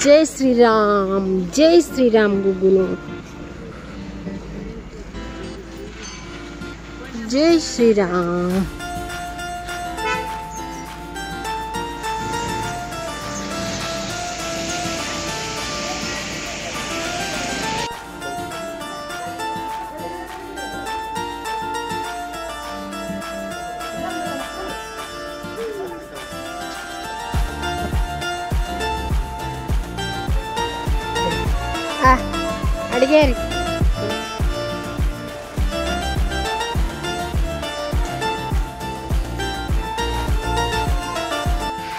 जय श्री राम गुगुनो जय श्री राम। अड़गे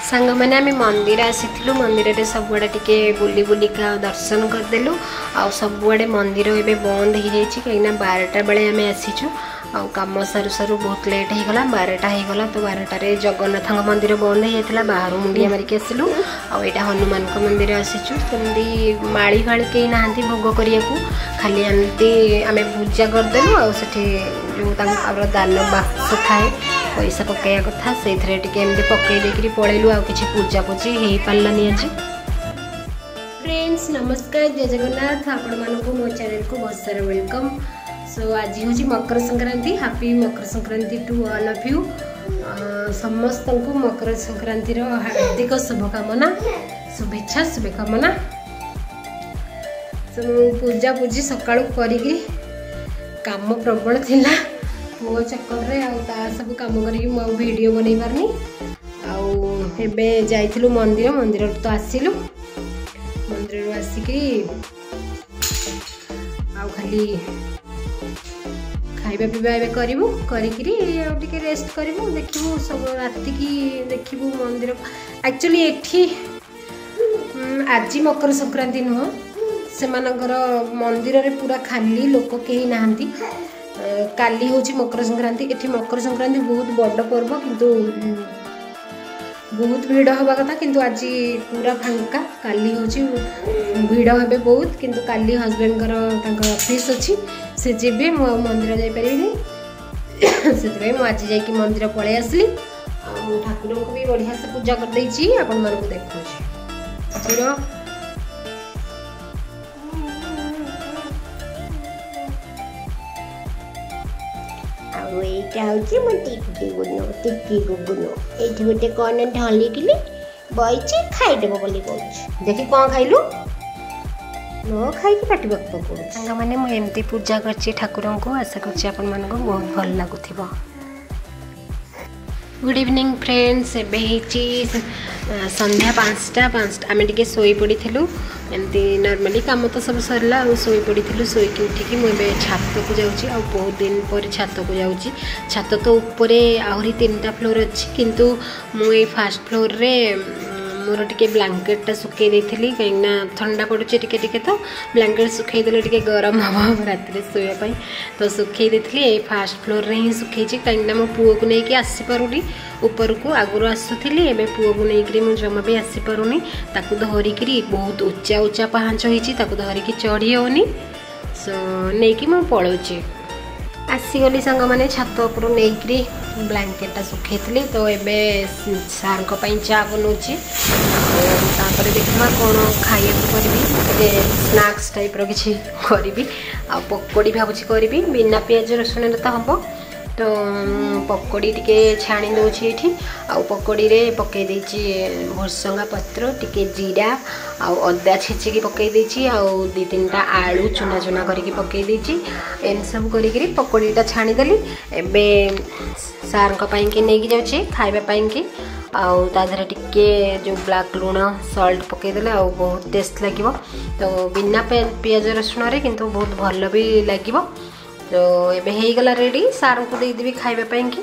सांग मैंने आम मंदिर आसी मंदिर सबुआड़े टिके बुली बुलिका दर्शन करदेलु आ सबुआड़े मंदिर एवं बंद हो जाए कहीं 12टा बेले आम आसीचु आउ कम सारू सारू बहुत लेट हो गला 12टा हो गला तो 12टारे जगन्नाथ मंदिर बंद हो जाता बाहर मुंडिया मारिक आसलु आईटा हनुमान मंदिर आसीचु सेमती माड़ी फाड़ी कहीं ना भोग करने को खाली एमती आम पूजा करदेलु आठी जो दान बाक्स थाए पैसा पकड़ा कथा से पकई पलैलु आ कि पूजा पूजी हो पारानी आज। फ्रेंड्स नमस्कार जय जगन्नाथ आपण मानक मो चैनल को बहुत सारा वेलकम। सो आज हूँ Makar Sankranti happy Makar Sankranti to all of you. समस्त को मकर संक्रांति हार्दिक शुभकामना शुभेच्छा शुभकामना। पूजा पूजी सकाळु करी काम प्रबल थिला पुओ चक्कर सब कम कर वीडियो बन पारनी आबे जाइलु मंदिर मंदिर तो आसिलु मंदिर आसिक खाली खाइबा पीवा एवं करूँ करी रेस्ट करूँ देखू सब राति की देखू मंदिर एक्चुअली एठी आज मकर संक्रांति नुह से मंदिर रे पूरा खाली लोक कहीं नहांती काली हूँ मकर संक्रांति एठी मकर संक्रांति बहुत बड़ पर्व किंतु बहुत भिड़ हवा कथा किंतु आज पूरा फांका काली हूँ भिड़ हे बहुत किंतु काली हजबैंड ऑफिस अच्छी से जीवे मु मंदिर जापरि से आज जा मंदिर पलि आसली ठाकुर को भी बढ़िया से पूजा कर देछि आपण मन को देखो टिक्की गुगुनो ये गोटे कौन ढलिकी बईचे खाईदेव बोली कह देखी कौन खाइलु न खाई पाटी पक मैंने मुझे पूजा कर ठाकुर को आशा कर बहुत भल लगुव। गुड इवनिंग फ्रेंड्स एवं संध्या 5टा आम टे शोई पड़ी एमती नॉर्मली काम तो सब सरला शोई पड़ी शोक उठिकी मुझे छात को जाऊँगी आ बहुत दिन पर छात को जाऊँगी छात तो ऊपर आहरी 3टा फ्लोर अच्छी किंतु मुझे फास्ट फ्लोर रे मोर टिके ब्लैंकेटा सुखई देती कहीं ठंडा पड़ुचे टिके तो ब्लैंकेट सुखई देले टिके गरम हम रात शोवाई तो सुखई देती फास्ट फ्लोर रे ही सुखई कहीं मो पुओ को लेकिन आसीपारूनी ऊपर को आगुरी आसुली एवं पुओ को लेकिन मुझे जमा भी आसीपारूनी ताकू धरिकी बहुत उच्चा उच्चा पाहाच होती धरिकी चढ़ी होनी सो नहीं मु पलाऊँगी आसीगली सांग मैंने छात उपर नहीं ब्लैंकेटा सुखई तो ये सार चा बनाऊँगी देखा कौन खाया करी स्नैक्स टाइप किसी करी आ पकोड़ी भावुँ करी बिना पियाज रसुण तो हम तो पकोड़ी टिके छाणी दूसरी ये आ पकोड़ी रे पकई भुसंगा पत्र टिके जीरा आदा छेचिकी पकई देछि आ 2-3टा आलू चुना चुना करके पकई देछि एम सब करी पकोड़ीटा छाणीदेली एबे सार के नहीं जाऊँगी खाइबापी आधे टिके जो ब्लैक लुण सल्ट पकईदे आ बहुत टेस्ट लगे तो बिना पियाज रसुण रे किंतु बहुत भल भी लगे तो ये हो गला रेडी सार को देदेवी खाइबापी कि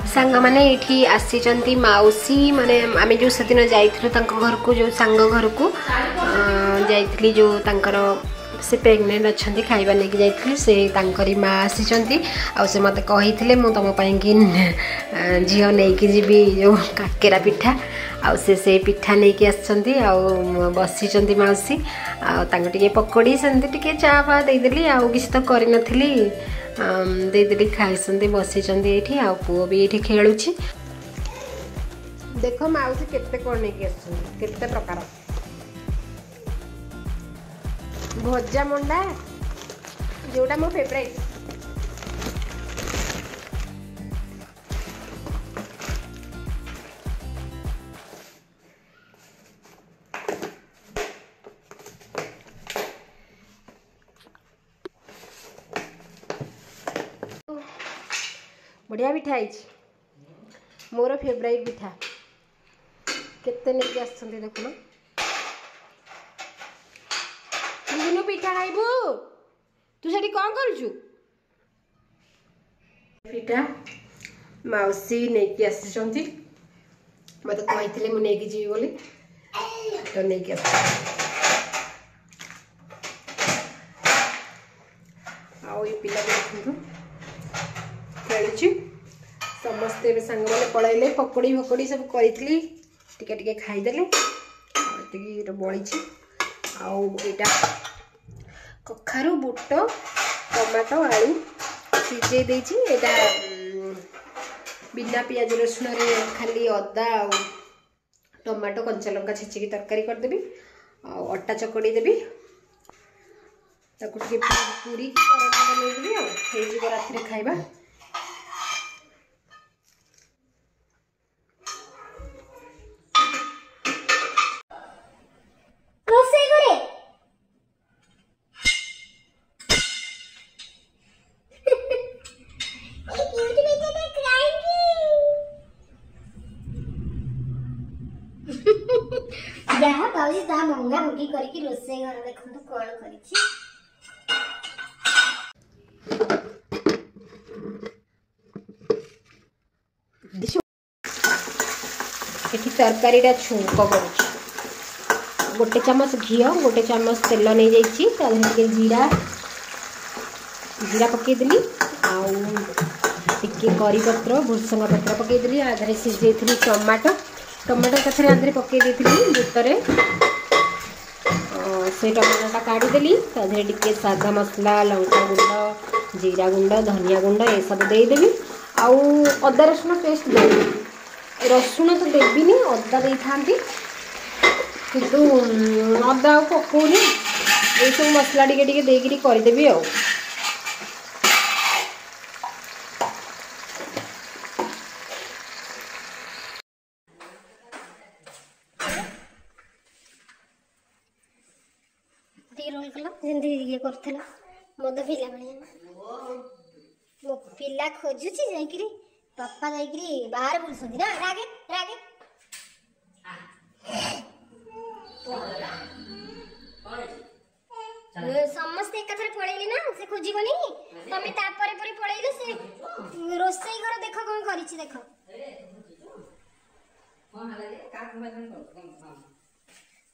सांग मैंने ये आसी मौसी माने आम जो से दिन जाइलु घर को जो सांग घर को जाइली जो से प्रेग्नेंट अच्छा खाଇବା लेके जाइए से तांकरी माँ आसी से मत कही मु तुम कि झील नहीं जी जो काकेरा पिठा से पिठा नहीं आस बसी मौसी आगे पकड़ी से चा फा देदेली कि तो करनी देदेली खाई बसी ये पुओ भी ये खेलु देख माउसी केते कौन नहीं केते प्रकार भजा मंडा जोटा मो फेवरेट बढ़िया पिठा है मोर फेवरेट पिठा केते नहीं आसछन्ती देखुन तुनु पिठा खाइबू तू सेठी कौन करूछु पिठा मौसी नहीं आसछन्ती मत कहिथिले मु नेकी जीवी बोली तो नेकी आस आ ये पिला देखु खेलुची समस्ते सांग मैंने पलैले पकड़ी फकड़ी सब करी टिके टिके खाईदेले बड़ी आईटा कखारू बुट टमाटो आलू सीझे देटा बिना पियाज रसुण रे खाली अदा टमाटो कंचा लंका छेचिकी तरकारी करदेवी अटा चकड़ी देवी पूरी बनेदेवी राति खाइबा जहाँ पाउची ता मंगा मुगी करके रोसे घर देखंतु कोन करिछि एठी तरकारीटा छुंक करूछि गोटे चम्मच घी गोटे चम्मच तेल नहीं जाइछि ताधे जीरा जीरा पकेदेली टिके करी पत्र भुसंगा पत्र पकेदेली आधे सीझेइथिली टमाटो टमाटो कथरे आधे पकई देथिली बुटरे से टमाटोटा काढ़ीदेली ताधे टिके सादा मसला लंका गुंड जीरा गुंड धनिया गुंड ये सब देदेवी आउ अदा रसुण पेस्ट देवी रसुण तो देवीनि अदा दे था किंतु अदा पकौनी ये सब मसला टिके टिके देकरी करदेवी आ रोल कला जेंदी ये करथला मद पिला बणी मो पिला खोजुची जाईकरी पापा जाईकरी बाहर बुलसंदी ना रागे रागे समस्त एक कथरे पळेली ना से खोजिबनी तमे तापरे परे पळेले से रोसई घर देखो कोन करिछि देखो कोन हला रे का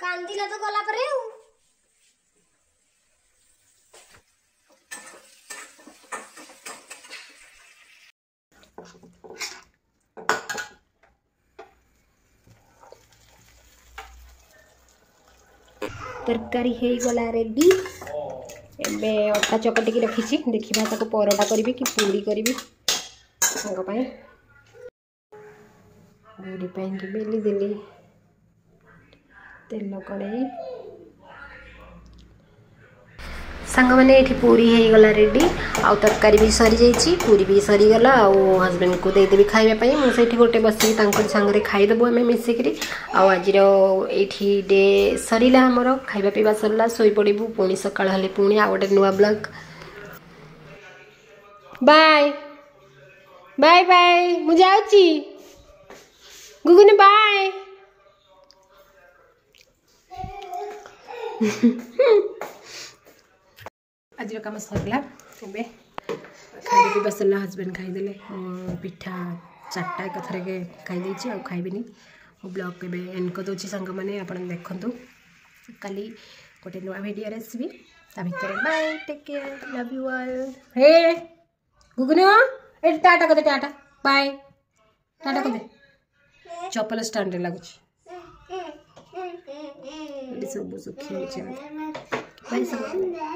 कांदिला तो गला परे तरकारी हो गला रेडी एबे अटा चकटिकी रखी देखा ताको परोटा करी कि पूरी करी पूरी कि बेली देली तेल कड़े सांग मैंने ये पूरी हो गला रेडी आउ तरकारी भी सरी जाइए पूरी भी सरीगला आउ हजबैंड को देदेवी खाइबा मुझे गोटे बसिक सांगे खाईदेबू आम मिसिकी आज डे सरला आमर खाइबा पीवा सरला शोपड़ू पुणी सकाळ हेले पुणी आ गोटे नुआ ब्लॉग बाय बाय बाय मु जाउची गुगुनी बाय आज कम सरला ए खाई पीवा सरला हजबैंड खाईदे पिठा 4टा कथर के खाई आ खाइबेनी मो ब्लॉग एंड कर दूसरी सांग मैंने आप देखु काली गोटे नुआ भिडियो आसबि ता भितर bye take care love you all हे गुगुनु ए टाटा कर दे टाटा बाय टाटा कर दे चप्पल स्टैंड लागुच सब खेल बाय सब